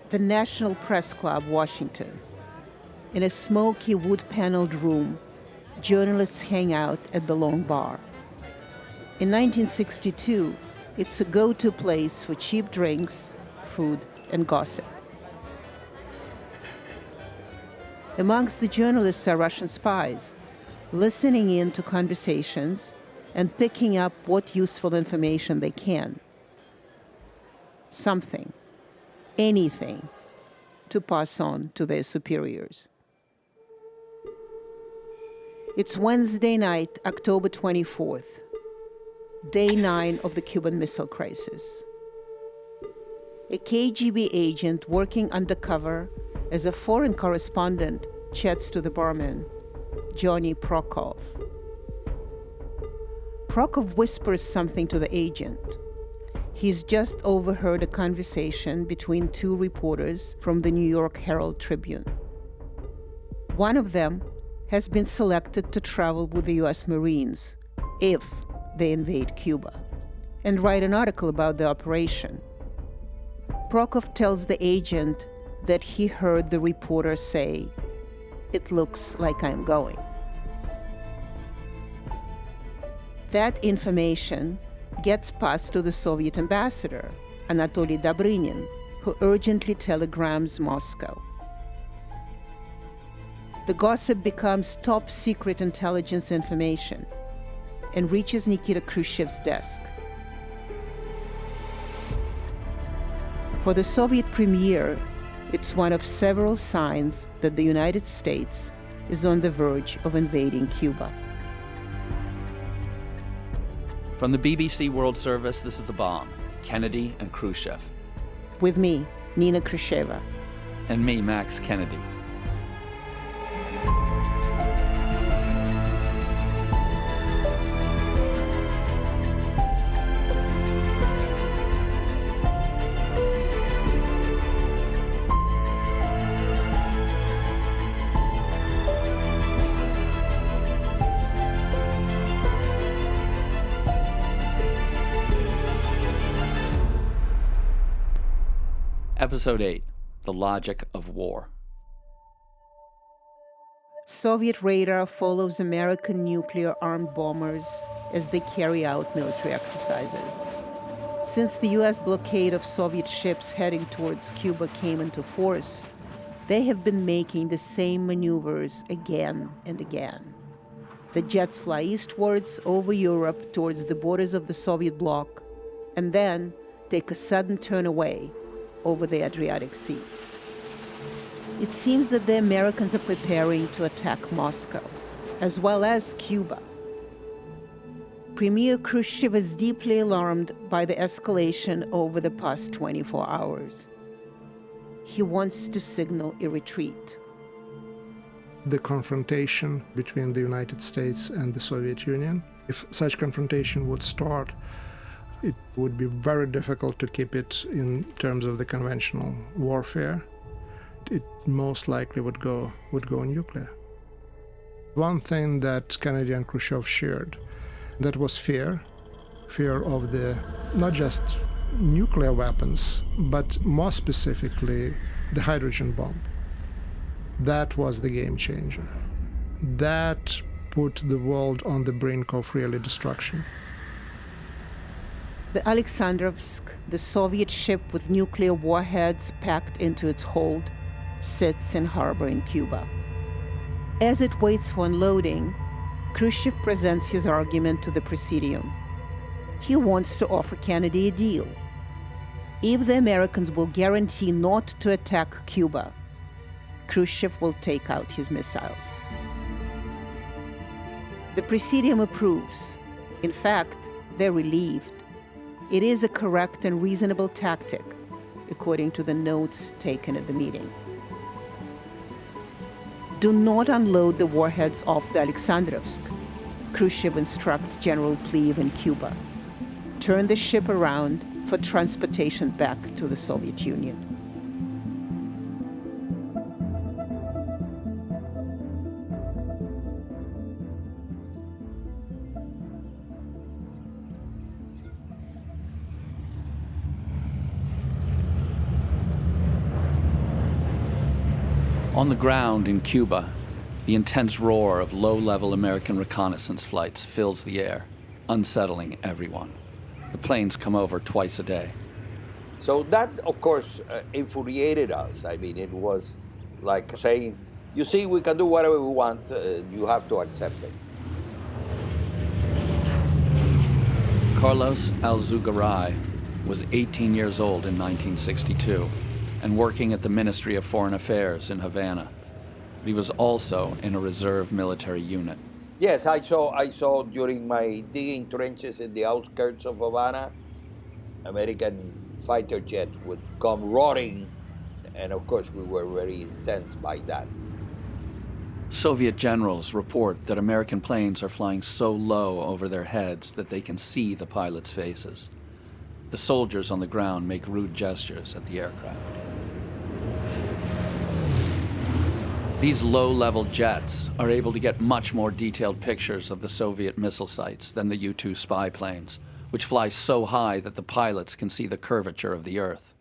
The National Press Club, Washington. In a smoky wood-paneled room, journalists hang out at the Long Bar. In 1962, it's a go-to place for cheap drinks, food, and gossip. Amongst the journalists are Russian spies, listening in to conversations and picking up what useful information they can. Something, anything, to pass on to their superiors. It's Wednesday night, October 24th, day 9 of the Cuban Missile Crisis. A KGB agent working undercover as a foreign correspondent chats to the barman, Johnny Prokov. Prokov whispers something to the agent. He's just overheard a conversation between two reporters from the New York Herald Tribune. One of them has been selected to travel with the U.S. Marines if they invade Cuba and write an article about the operation. Prokov tells the agent that he heard the reporter say, "It looks like I'm going." That information gets passed to the Soviet ambassador, Anatoly Dobrynin, who urgently telegrams Moscow. The gossip becomes top-secret intelligence information and reaches Nikita Khrushchev's desk. For the Soviet premier, it's one of several signs that the United States is on the verge of invading Cuba. From the BBC World Service, this is The Bomb, Kennedy and Khrushchev. With me, Nina Khrushcheva. And me, Max Kennedy. Episode 8, The Logic of War. Soviet radar follows American nuclear-armed bombers as they carry out military exercises. Since the U.S. blockade of Soviet ships heading towards Cuba came into force, they have been making the same maneuvers again and again. The jets fly eastwards over Europe towards the borders of the Soviet bloc, and then take a sudden turn away over the Adriatic Sea. It seems that the Americans are preparing to attack Moscow, as well as Cuba. Premier Khrushchev is deeply alarmed by the escalation over the past 24 hours. He wants to signal a retreat. The confrontation between the United States and the Soviet Union, if such confrontation would start, it would be very difficult to keep it in terms of the conventional warfare. It most likely would go nuclear. One thing that Kennedy and Khrushchev shared, that was fear of the not just nuclear weapons, but more specifically the hydrogen bomb. That was the game changer. That put the world on the brink of really destruction. The Alexandrovsk, the Soviet ship with nuclear warheads packed into its hold, sits in harbor in Cuba. As it waits for unloading, Khrushchev presents his argument to the Presidium. He wants to offer Kennedy a deal. If the Americans will guarantee not to attack Cuba, Khrushchev will take out his missiles. The Presidium approves. In fact, they're relieved. It is a correct and reasonable tactic, according to the notes taken at the meeting. Do not unload the warheads off the Alexandrovsk, Khrushchev instructs General Pliev in Cuba. Turn the ship around for transportation back to the Soviet Union. On the ground in Cuba, the intense roar of low-level American reconnaissance flights fills the air, unsettling everyone. The planes come over twice a day. So that, of course, infuriated us. I mean, it was like saying, you see, we can do whatever we want, you have to accept it. Carlos Alzugaray was 18 years old in 1962 and working at the Ministry of Foreign Affairs in Havana. But he was also in a reserve military unit. Yes, I saw during my digging trenches in the outskirts of Havana, American fighter jets would come roaring, and of course we were very incensed by that. Soviet generals report that American planes are flying so low over their heads that they can see the pilots' faces. The soldiers on the ground make rude gestures at the aircraft. These low-level jets are able to get much more detailed pictures of the Soviet missile sites than the U-2 spy planes, which fly so high that the pilots can see the curvature of the Earth.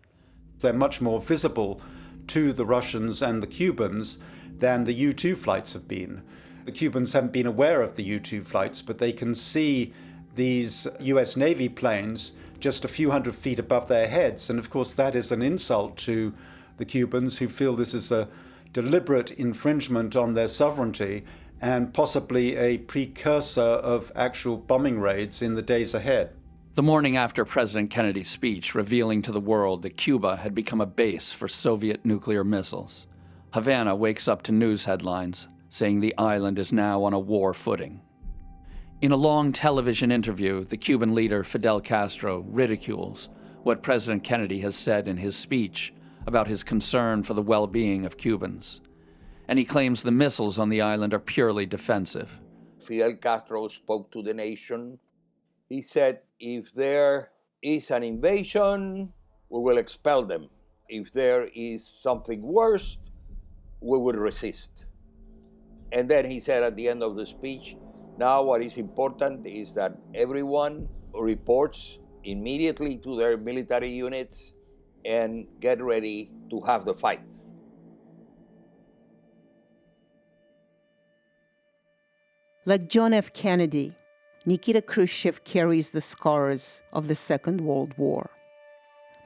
They're much more visible to the Russians and the Cubans than the U-2 flights have been. The Cubans haven't been aware of the U-2 flights, but they can see these US Navy planes just a few hundred feet above their heads. And of course, that is an insult to the Cubans, who feel this is a deliberate infringement on their sovereignty and possibly a precursor of actual bombing raids in the days ahead. The morning after President Kennedy's speech revealing to the world that Cuba had become a base for Soviet nuclear missiles, Havana wakes up to news headlines saying the island is now on a war footing. In a long television interview, the Cuban leader Fidel Castro ridicules what President Kennedy has said in his speech about his concern for the well-being of Cubans, and he claims the missiles on the island are purely defensive. Fidel Castro spoke to the nation. He said, if there is an invasion, we will expel them. If there is something worse, we will resist. And then he said at the end of the speech, now what is important is that everyone reports immediately to their military units and get ready to have the fight. Like John F. Kennedy, Nikita Khrushchev carries the scars of the Second World War.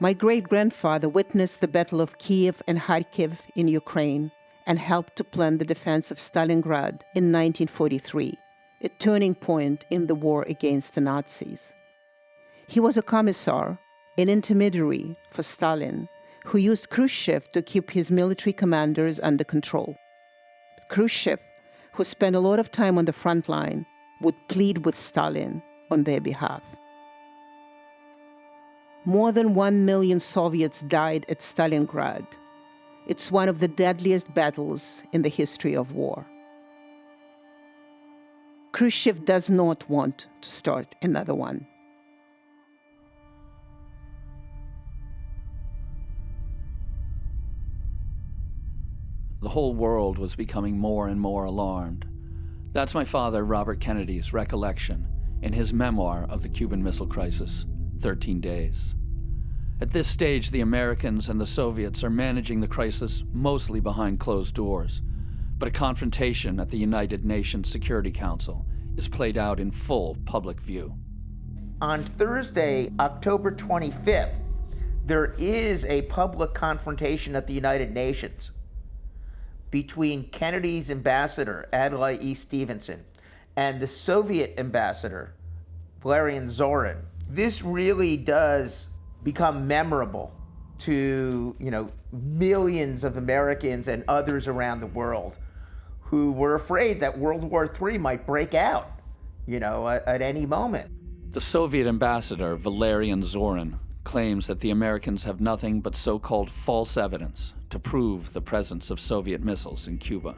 My great-grandfather witnessed the Battle of Kiev and Kharkiv in Ukraine and helped to plan the defense of Stalingrad in 1943, a turning point in the war against the Nazis. He was a commissar, an intermediary for Stalin, who used Khrushchev to keep his military commanders under control. Khrushchev, who spent a lot of time on the front line, would plead with Stalin on their behalf. More than 1 million Soviets died at Stalingrad. It's one of the deadliest battles in the history of war. Khrushchev does not want to start another one. The whole world was becoming more and more alarmed. That's my father, Robert Kennedy's recollection in his memoir of the Cuban Missile Crisis, 13 Days. At this stage, the Americans and the Soviets are managing the crisis mostly behind closed doors, but a confrontation at the United Nations Security Council is played out in full public view. On Thursday, October 25th, there is a public confrontation at the United Nations between Kennedy's ambassador, Adlai E. Stevenson, and the Soviet ambassador, Valerian Zorin. This really does become memorable to, millions of Americans and others around the world who were afraid that World War III might break out, at any moment. The Soviet ambassador, Valerian Zorin, claims that the Americans have nothing but so-called false evidence to prove the presence of Soviet missiles in Cuba.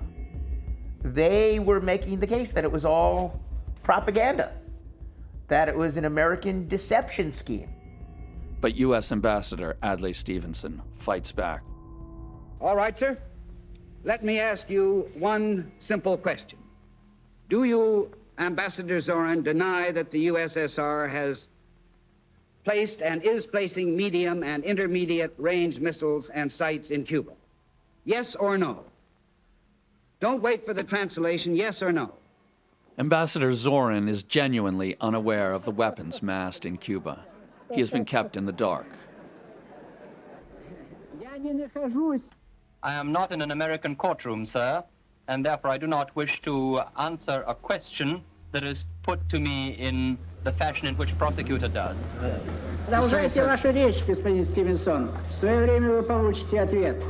They were making the case that it was all propaganda, that it was an American deception scheme. But U.S. Ambassador Adlai Stevenson fights back. All right, sir. Let me ask you one simple question. Do you, Ambassador Zorin, deny that the USSR has placed and is placing medium and intermediate range missiles and sites in Cuba? Yes or no? Don't wait for the translation, yes or no. Ambassador Zorin is genuinely unaware of the weapons massed in Cuba. He has been kept in the dark. I am not in an American courtroom, sir, and therefore I do not wish to answer a question that is put to me in the fashion in which a prosecutor does. Продолжайте вашу речь, господин Стивенсон. В свое время вы получите ответ.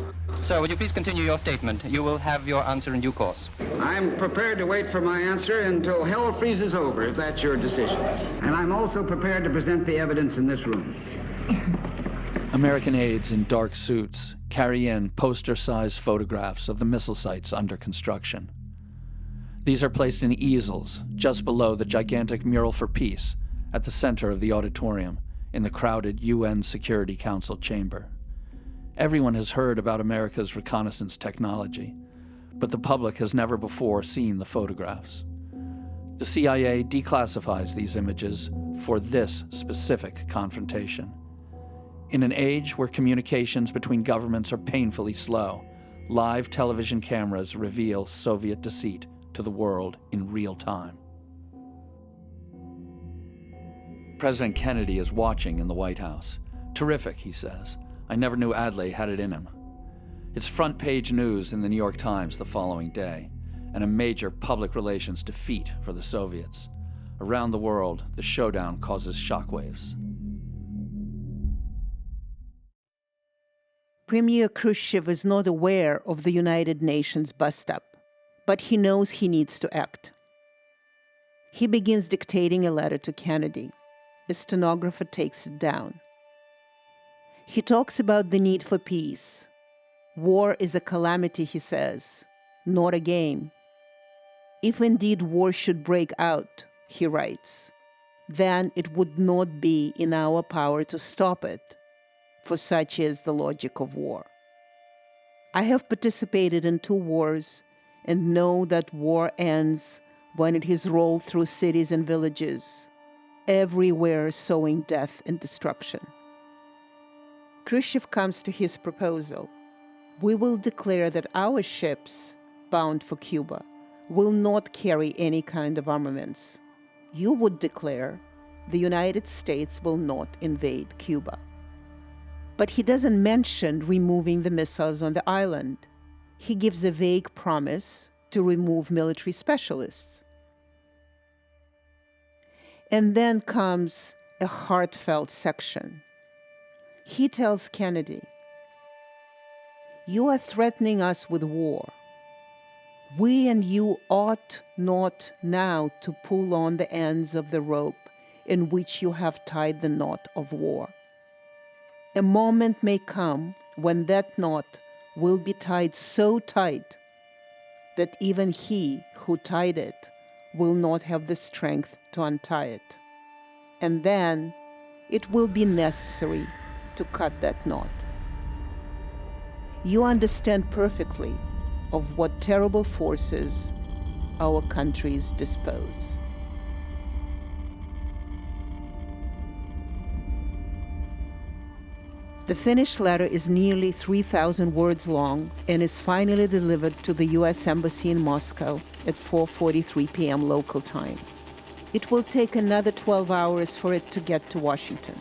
Sir, would you please continue your statement? You will have your answer in due course. I'm prepared to wait for my answer until hell freezes over, if that's your decision. And I'm also prepared to present the evidence in this room. American aides in dark suits carry in poster-sized photographs of the missile sites under construction. These are placed in easels just below the gigantic mural for peace at the center of the auditorium in the crowded UN Security Council chamber. Everyone has heard about America's reconnaissance technology, but the public has never before seen the photographs. The CIA declassifies these images for this specific confrontation. In an age where communications between governments are painfully slow, live television cameras reveal Soviet deceit to the world in real time. President Kennedy is watching in the White House. Terrific, he says. I never knew Adlai had it in him. It's front-page news in the New York Times the following day, and a major public relations defeat for the Soviets. Around the world, the showdown causes shockwaves. Premier Khrushchev is not aware of the United Nations bust-up, but he knows he needs to act. He begins dictating a letter to Kennedy. The stenographer takes it down. He talks about the need for peace. War is a calamity, he says, not a game. If indeed war should break out, he writes, then it would not be in our power to stop it, for such is the logic of war. I have participated in 2 wars and know that war ends when it is rolled through cities and villages, everywhere sowing death and destruction. Khrushchev comes to his proposal. We will declare that our ships, bound for Cuba, will not carry any kind of armaments. You would declare the United States will not invade Cuba. But he doesn't mention removing the missiles on the island. He gives a vague promise to remove military specialists. And then comes a heartfelt section. He tells Kennedy, you are threatening us with war. We and you ought not now to pull on the ends of the rope in which you have tied the knot of war. A moment may come when that knot will be tied so tight that even he who tied it will not have the strength to untie it. And then it will be necessary to cut that knot. You understand perfectly of what terrible forces our countries dispose. The finished letter is nearly 3,000 words long and is finally delivered to the U.S. Embassy in Moscow at 4:43 p.m. local time. It will take another 12 hours for it to get to Washington.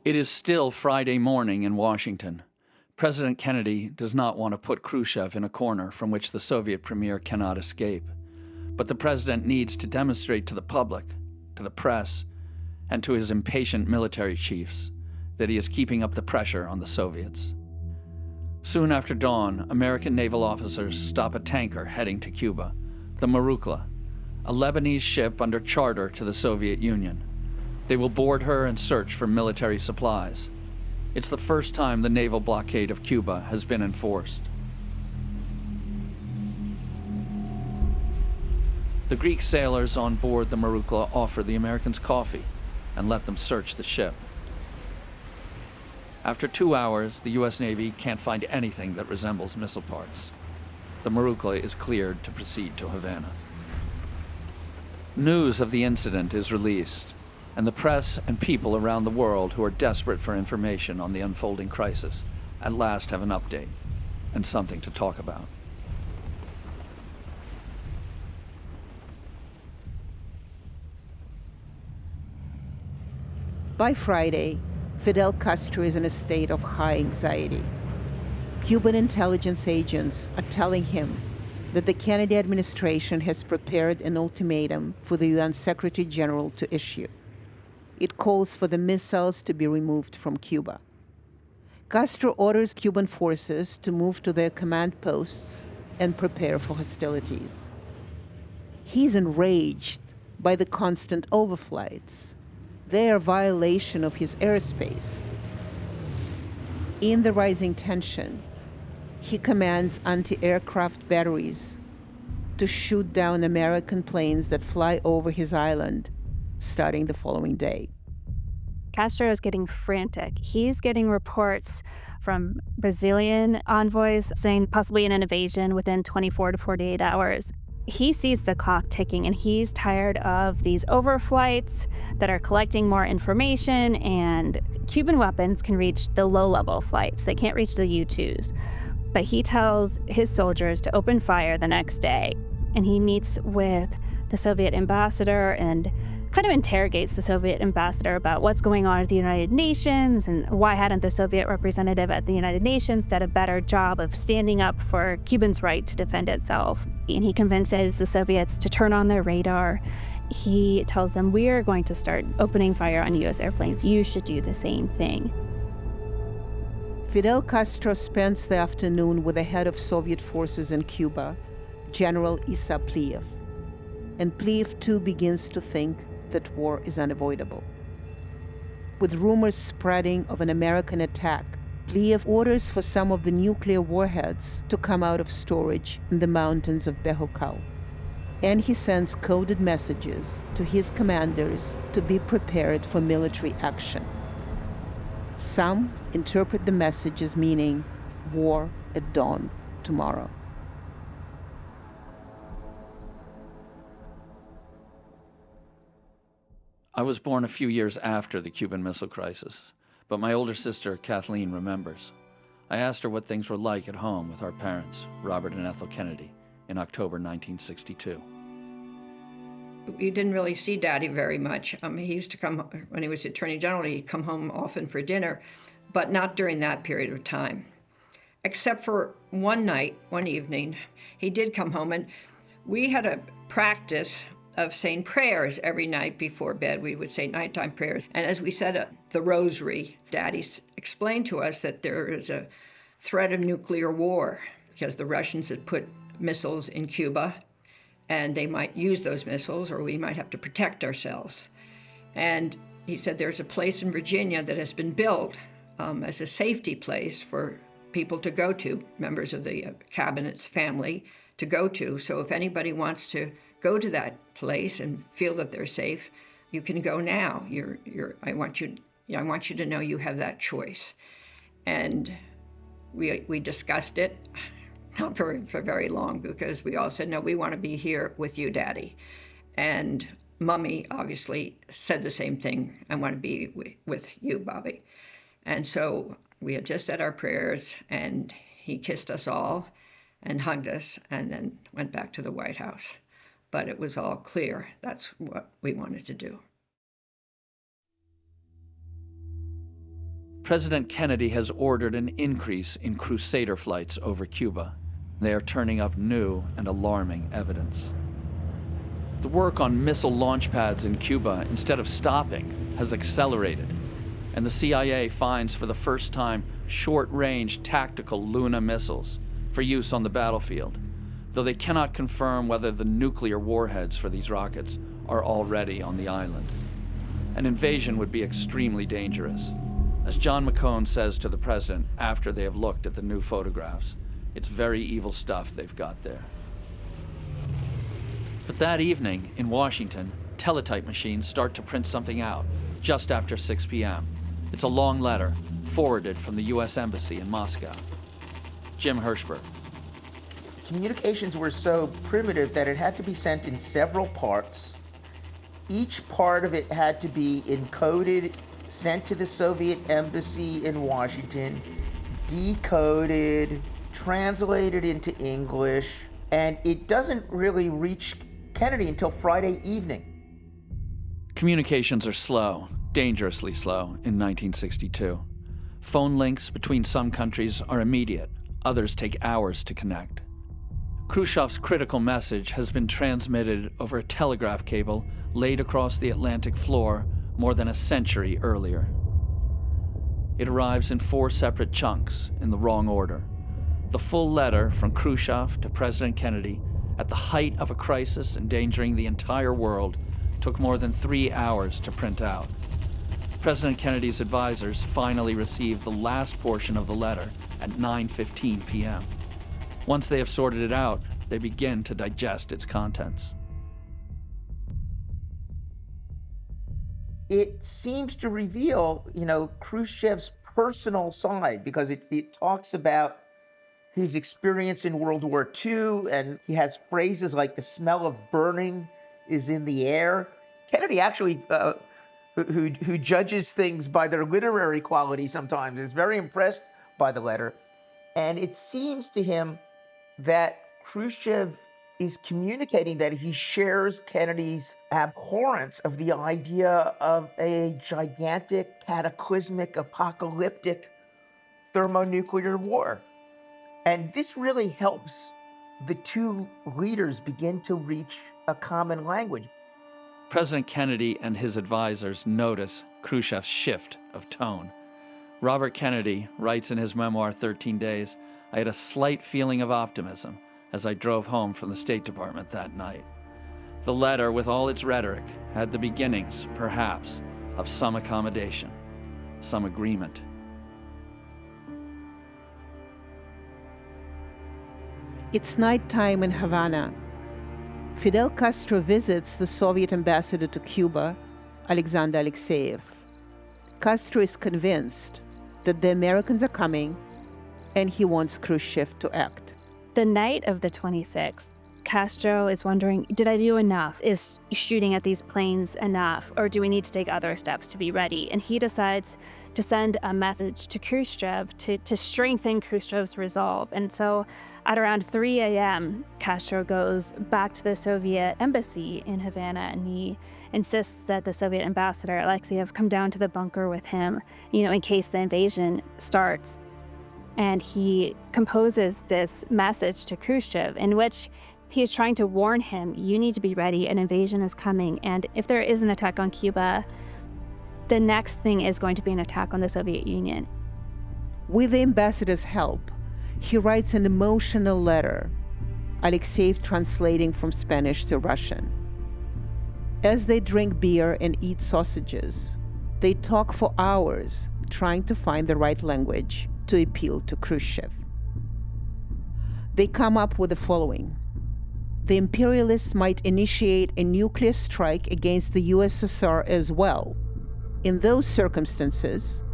It is still Friday morning in Washington. President Kennedy does not want to put Khrushchev in a corner from which the Soviet premier cannot escape. But the president needs to demonstrate to the public, to the press, and to his impatient military chiefs that he is keeping up the pressure on the Soviets. Soon after dawn, American naval officers stop a tanker heading to Cuba, the Marukla, a Lebanese ship under charter to the Soviet Union. They will board her and search for military supplies. It's the first time the naval blockade of Cuba has been enforced. The Greek sailors on board the Marukla offer the Americans coffee and let them search the ship. After 2 hours, the U.S. Navy can't find anything that resembles missile parts. The Marukla is cleared to proceed to Havana. News of the incident is released, and the press and people around the world who are desperate for information on the unfolding crisis at last have an update and something to talk about. By Friday, Fidel Castro is in a state of high anxiety. Cuban intelligence agents are telling him that the Kennedy administration has prepared an ultimatum for the UN Secretary General to issue. It calls for the missiles to be removed from Cuba. Castro orders Cuban forces to move to their command posts and prepare for hostilities. He's enraged by the constant overflights. They are a violation of his airspace. In the rising tension, he commands anti-aircraft batteries to shoot down American planes that fly over his island, starting the following day. Castro is getting frantic. He's getting reports from Brazilian envoys saying possibly an invasion within 24 to 48 hours. He sees the clock ticking, and he's tired of these overflights that are collecting more information, and Cuban weapons can reach the low-level flights. They can't reach the U-2s. But he tells his soldiers to open fire the next day, and he meets with the Soviet ambassador and kind of interrogates the Soviet ambassador about what's going on at the United Nations and why hadn't the Soviet representative at the United Nations done a better job of standing up for Cuba's right to defend itself. And he convinces the Soviets to turn on their radar. He tells them, we are going to start opening fire on U.S. airplanes. You should do the same thing. Fidel Castro spends the afternoon with the head of Soviet forces in Cuba, General Issa Pliyev. And Pliyev too begins to think that war is unavoidable. With rumors spreading of an American attack, Pliyev orders for some of the nuclear warheads to come out of storage in the mountains of Bejucal. And he sends coded messages to his commanders to be prepared for military action. Some interpret the message as meaning war at dawn tomorrow. I was born a few years after the Cuban Missile Crisis, but my older sister, Kathleen, remembers. I asked her what things were like at home with our parents, Robert and Ethel Kennedy, in October 1962. We didn't really see Daddy very much. He used to come, when he was Attorney General, he'd come home often for dinner, but not during that period of time. Except for one night, one evening, he did come home, and we had a practice of saying prayers every night before bed. We would say nighttime prayers. And as we said the rosary, Daddy explained to us that there is a threat of nuclear war because the Russians had put missiles in Cuba, and they might use those missiles, or we might have to protect ourselves. And he said there's a place in Virginia that has been built as a safety place for people to go to, members of the cabinet's family to go to. So if anybody wants to go to that place and feel that they're safe, you can go now. I want you to know you have that choice. And we discussed it, not for very long, because we all said, no, we want to be here with you, Daddy. And Mummy obviously said the same thing, I want to be with you, Bobby. And so we had just said our prayers, and he kissed us all and hugged us, and then went back to the White House. But it was all clear. That's what we wanted to do. President Kennedy has ordered an increase in Crusader flights over Cuba. They are turning up new and alarming evidence. The work on missile launch pads in Cuba, instead of stopping, has accelerated. And the CIA finds for the first time short-range tactical Luna missiles for use on the battlefield, though they cannot confirm whether the nuclear warheads for these rockets are already on the island. An invasion would be extremely dangerous. As John McCone says to the president after they have looked at the new photographs, it's very evil stuff they've got there. But that evening in Washington, teletype machines start to print something out just after 6 p.m. It's a long letter forwarded from the U.S. Embassy in Moscow. Jim Hirschberg. Communications were so primitive that it had to be sent in several parts. Each part of it had to be encoded, sent to the Soviet embassy in Washington, decoded, translated into English, and it doesn't really reach Kennedy until Friday evening. Communications are slow, dangerously slow, in 1962. Phone links between some countries are immediate, others take hours to connect. Khrushchev's critical message has been transmitted over a telegraph cable laid across the Atlantic floor more than a century earlier. It arrives in 4 separate chunks in the wrong order. The full letter from Khrushchev to President Kennedy at the height of a crisis endangering the entire world took more than 3 hours to print out. President Kennedy's advisors finally received the last portion of the letter at 9:15 p.m. Once they have sorted it out, they begin to digest its contents. It seems to reveal, Khrushchev's personal side, because it talks about his experience in World War II, and he has phrases like the smell of burning is in the air. Kennedy actually, who judges things by their literary quality sometimes, is very impressed by the letter. And it seems to him that Khrushchev is communicating that he shares Kennedy's abhorrence of the idea of a gigantic, cataclysmic, apocalyptic thermonuclear war. And this really helps the two leaders begin to reach a common language. President Kennedy and his advisors notice Khrushchev's shift of tone. Robert Kennedy writes in his memoir, 13 Days, "I had a slight feeling of optimism as I drove home from the State Department that night." The letter, with all its rhetoric, had the beginnings, perhaps, of some accommodation, some agreement. It's nighttime in Havana. Fidel Castro visits the Soviet ambassador to Cuba, Alexander Alexeyev. Castro is convinced that the Americans are coming, and he wants Khrushchev to act. The night of the 26th, Castro is wondering, did I do enough? Is shooting at these planes enough? Or do we need to take other steps to be ready? And he decides to send a message to Khrushchev to strengthen Khrushchev's resolve. And so at around 3 a.m., Castro goes back to the Soviet embassy in Havana, and he insists that the Soviet ambassador, Alexeyev, come down to the bunker with him, in case the invasion starts. And he composes this message to Khrushchev in which he is trying to warn him, you need to be ready, an invasion is coming. And if there is an attack on Cuba, the next thing is going to be an attack on the Soviet Union. With the ambassador's help, he writes an emotional letter, Alexeyev translating from Spanish to Russian. As they drink beer and eat sausages, they talk for hours, trying to find the right language to appeal to Khrushchev. They come up with the following. The imperialists might initiate a nuclear strike against the USSR as well. In those circumstances,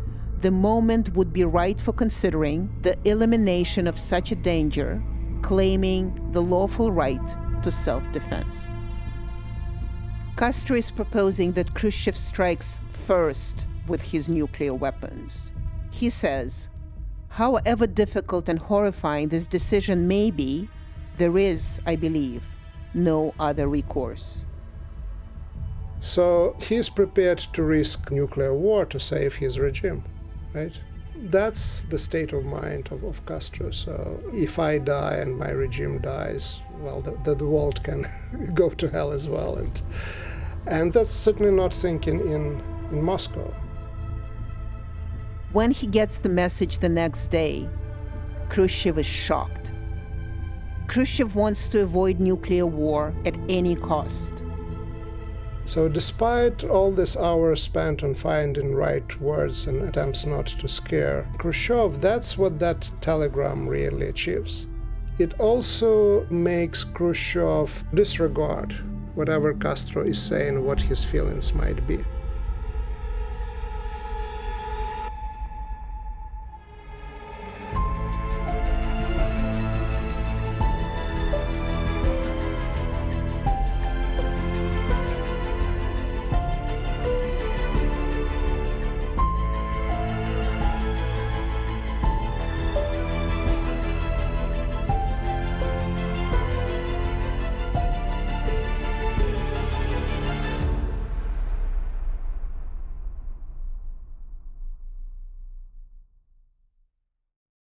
the moment would be right for considering the elimination of such a danger, claiming the lawful right to self-defense. Castro is proposing that Khrushchev strikes first with his nuclear weapons. He says, however difficult and horrifying this decision may be, there is, I believe, no other recourse. So he's prepared to risk nuclear war to save his regime, right? That's the state of mind of Castro. So if I die and my regime dies, well, the world can go to hell as well. And that's certainly not thinking in Moscow. When he gets the message the next day, Khrushchev is shocked. Khrushchev wants to avoid nuclear war at any cost. So despite all this hours spent on finding right words and attempts not to scare Khrushchev, that's what that telegram really achieves. It also makes Khrushchev disregard whatever Castro is saying, what his feelings might be.